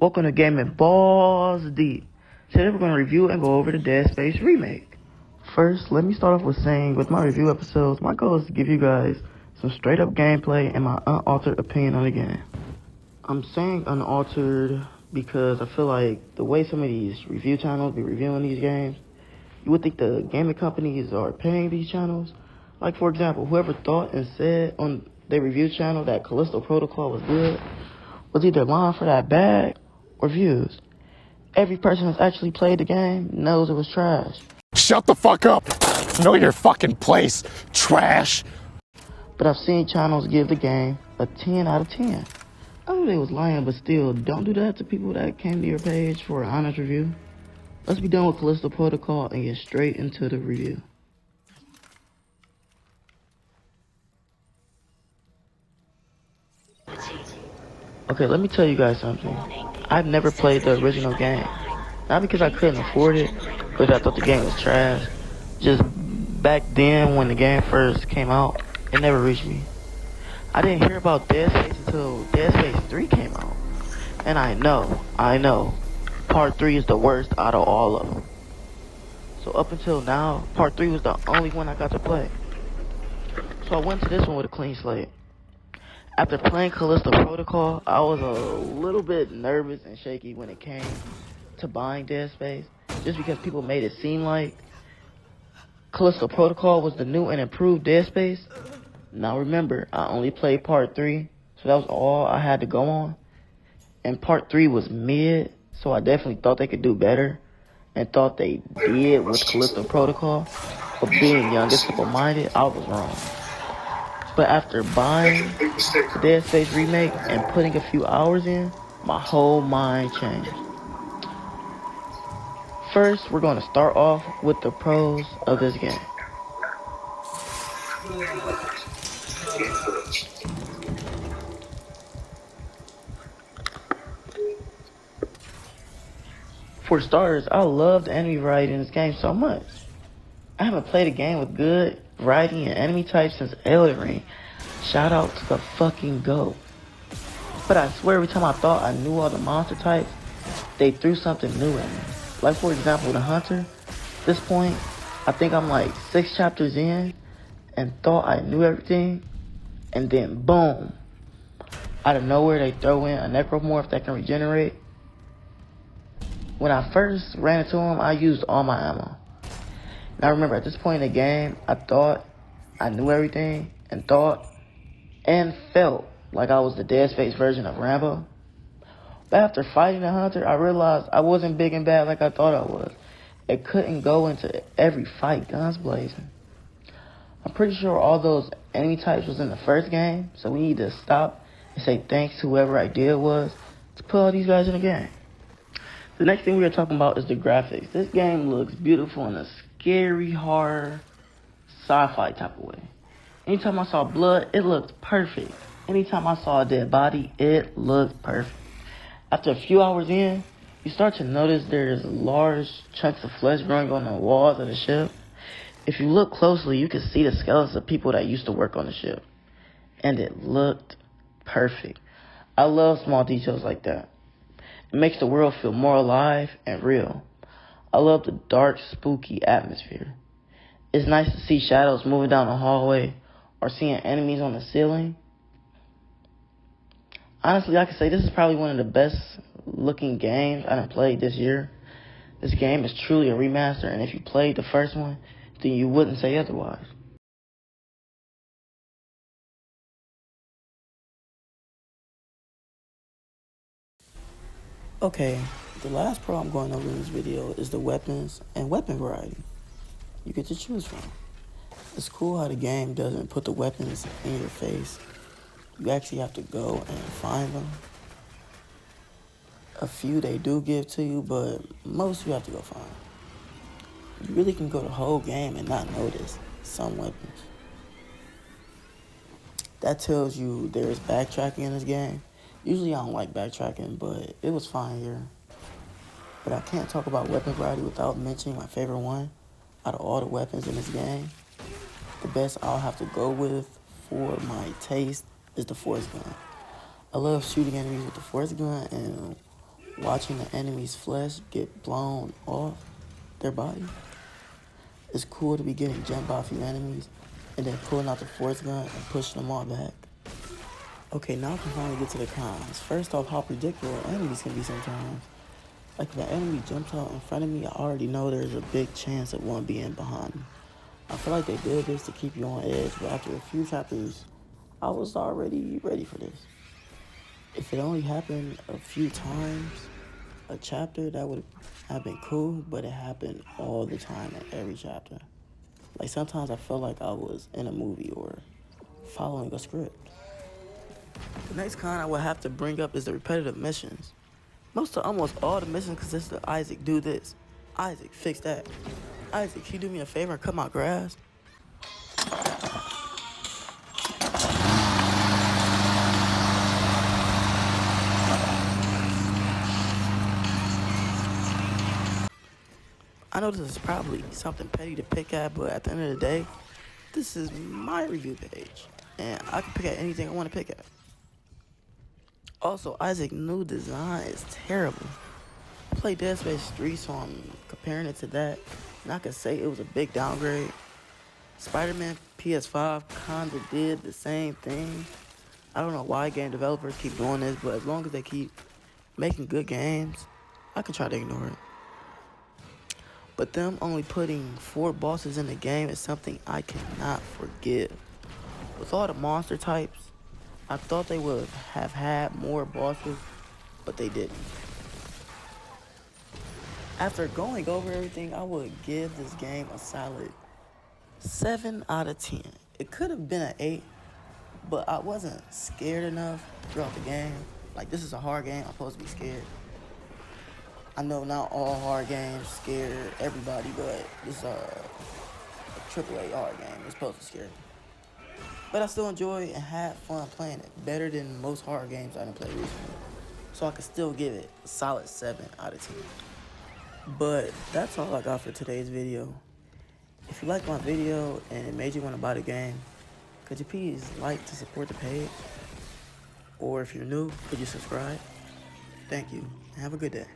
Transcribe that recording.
Welcome to Gaming Balls Deep. Today we're going to review and go over the Dead Space remake. First, let me start off with saying with my review episodes, my goal is to give you guys some straight up gameplay and my unaltered opinion on the game. I'm saying unaltered because I feel like the way some of these review channels be reviewing these games, you would think the gaming companies are paying these channels. Like, for example, whoever thought and said on their review channel that Callisto Protocol was good was either lying for that bag or views. Every person that's actually played the game knows it was trash. Shut the fuck up! Know your fucking place, trash! But I've seen channels give the game a 10 out of 10. I knew they was lying, but still, don't do that to people that came to your page for an honest review. Let's be done with Callisto Protocol and get straight into the review. Okay, let me tell you guys something. I've never played the original game. Not because I couldn't afford it, but I thought the game was trash. Just back then when the game first came out, it never reached me. I didn't hear about Dead Space until Dead Space 3 came out. And I know, Part 3 is the worst out of all of them. So up until now, Part 3 was the only one I got to play. So I went to this one with a clean slate. After playing Callisto Protocol, I was a little bit nervous and shaky when it came to buying Dead Space, just because people made it seem like Callisto Protocol was the new and improved Dead Space. Now remember, I only played Part 3, so that was all I had to go on. And Part 3 was mid, so I definitely thought they could do better, and thought they did with Callisto Protocol. But being young and simple-minded, I was wrong. But after buying Dead Space Remake and putting a few hours in, my whole mind changed. First, we're going to start off with the pros of this game. For starters, I love the enemy variety in this game so much. I haven't played a game with good variety and enemy types since Elden Ring. Shout out to the fucking GOAT. But I swear every time I thought I knew all the monster types, they threw something new at me. Like for example, the Hunter. At this point, I think I'm like 6 chapters in and thought I knew everything. And then boom. Out of nowhere they throw in a necromorph that can regenerate. When I first ran into him, I used all my ammo. Now remember, at this point in the game, I thought I knew everything and thought and felt like I was the Dead Space version of Rambo. But after fighting the Hunter, I realized I wasn't big and bad like I thought I was. It couldn't go into every fight guns blazing. I'm pretty sure all those enemy types was in the first game, so we need to stop and say thanks to whoever idea it was to put all these guys in the game. The next thing we are talking about is the graphics. This game looks beautiful in a scary, horror, sci-fi type of way. Anytime I saw blood, it looked perfect. Anytime I saw a dead body, it looked perfect. After a few hours in, you start to notice there's large chunks of flesh growing on the walls of the ship. If you look closely, you can see the skeletons of people that used to work on the ship. And it looked perfect. I love small details like that. It makes the world feel more alive and real. I love the dark, spooky atmosphere. It's nice to see shadows moving down the hallway or seeing enemies on the ceiling. Honestly, I could say this is probably one of the best looking games I done played this year. This game is truly a remaster, and if you played the first one, then you wouldn't say otherwise. Okay, the last pro I'm going over in this video is the weapons and weapon variety you get to choose from. It's cool how the game doesn't put the weapons in your face. You actually have to go and find them. A few they do give to you, but most you have to go find. You really can go the whole game and not notice some weapons. That tells you there's backtracking in this game. Usually I don't like backtracking, but it was fine here. But I can't talk about weapon variety without mentioning my favorite one out of all the weapons in this game. The best I'll have to go with for my taste is the force gun. I love shooting enemies with the force gun, and watching the enemy's flesh get blown off their body. It's cool to be getting jumped by a few enemies and then pulling out the force gun and pushing them all back. Okay, now I can finally get to the cons. First off, how predictable enemies can be sometimes. Like if an enemy jumps out in front of me, I already know there's a big chance of one being behind me. I feel like they did this to keep you on edge, but after a few chapters, I was already ready for this. If it only happened a few times a chapter, that would have been cool, but it happened all the time in every chapter. Like sometimes I felt like I was in a movie or following a script. The next con I would have to bring up is the repetitive missions. Almost all the missions consist of Isaac, do this. Isaac, fix that. Isaac, can you do me a favor and cut my grass? I know this is probably something petty to pick at, but at the end of the day, this is my review page, and I can pick at anything I want to pick at. Also, Isaac's new design is terrible. I played Dead Space 3, so I'm comparing it to that, and I can say it was a big downgrade. Spider-Man PS5 kinda did the same thing. I don't know why game developers keep doing this, but as long as they keep making good games, I can try to ignore it. But them only putting 4 bosses in the game is something I cannot forgive. With all the monster types, I thought they would have had more bosses, but they didn't. After going over everything, I would give this game a solid 7 out of 10. It could have been an 8, but I wasn't scared enough throughout the game. Like, this is a hard game, I'm supposed to be scared. I know not all hard games scare everybody, but this is a AAA hard game. It's supposed to scare you. But I still enjoy and had fun playing it. Better than most hard games I done played recently. So I can still give it a solid 7 out of 10. But that's all I got for today's video. If you liked my video and it made you want to buy the game, could you please like to support the page? Or if you're new, could you subscribe? Thank you, and have a good day.